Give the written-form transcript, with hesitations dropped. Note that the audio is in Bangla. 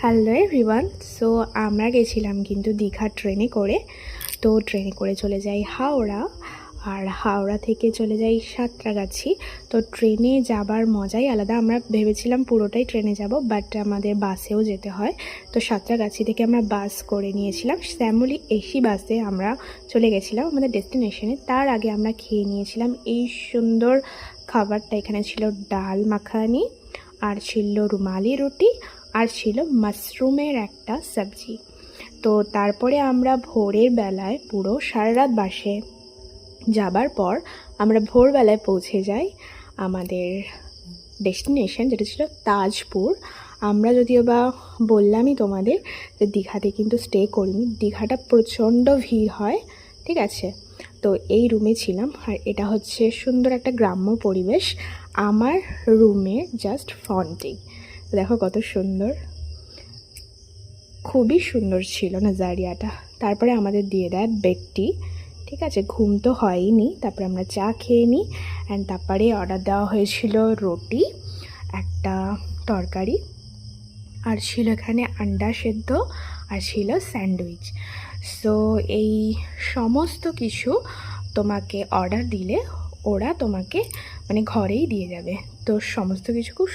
Hello everyone. সো আমরা গেছিলাম কিন্তু দীঘা ট্রেনে করে। তো ট্রেনে করে চলে যাই হাওড়া, আর হাওড়া থেকে চলে যাই সাঁতরাগাছি। তো ট্রেনে যাবার মজাই আলাদা। আমরা ভেবেছিলাম পুরোটাই ট্রেনে যাব, বাট আমাদের বাসেও যেতে হয়। তো সাঁতরাগাছি থেকে আমরা বাস করে নিয়েছিলাম, শ্যামলী এসি বাসে আমরা চলে গেছিলাম আমাদের ডেস্টিনেশনে। তার আগে আমরা খেয়ে নিয়েছিলাম এই সুন্দর খাবারটা। এখানে ছিল ডাল মাখানি, আর ছিল রুমালি রুটি, আর ছিল মাশরুমের একটা সবজি। তো তারপরে আমরা ভোরের বেলায় পুরো সারা রাত বাসে যাবার পর আমরা ভোরবেলায় পৌঁছে যাই আমাদের ডেস্টিনেশন, যেটা ছিল তাজপুর। আমরা যদিও বা বললামই তোমাদের যে দীঘাতে কিন্তু স্টে করিনি, দীঘাটা প্রচণ্ড ভিড় হয়, ঠিক আছে। তো এই রুমে ছিলাম, আর এটা হচ্ছে সুন্দর একটা গ্রাম্য পরিবেশ আমার রুমে জাস্ট ফ্রন্টেই। দেখো কত সুন্দর, খুবই সুন্দর ছিল নাজারিয়াটা। তারপরে আমাদের দিয়ে দেয় বেডটি, ঠিক আছে। ঘুম তো হয়নি, তারপরে আমরা চা খেয়ে নিই। অ্যান্ড তারপরে অর্ডার দেওয়া হয়েছিল রুটি, একটা তরকারি, আর ছিল এখানে আন্ডা সেদ্ধ, আর ছিল স্যান্ডউইচ। সো এই সমস্ত কিছু তোমাকে অর্ডার দিলে ওরা তোমাকে মানে ঘরেই দিয়ে যাবে। তো সমস্ত কিছু খুব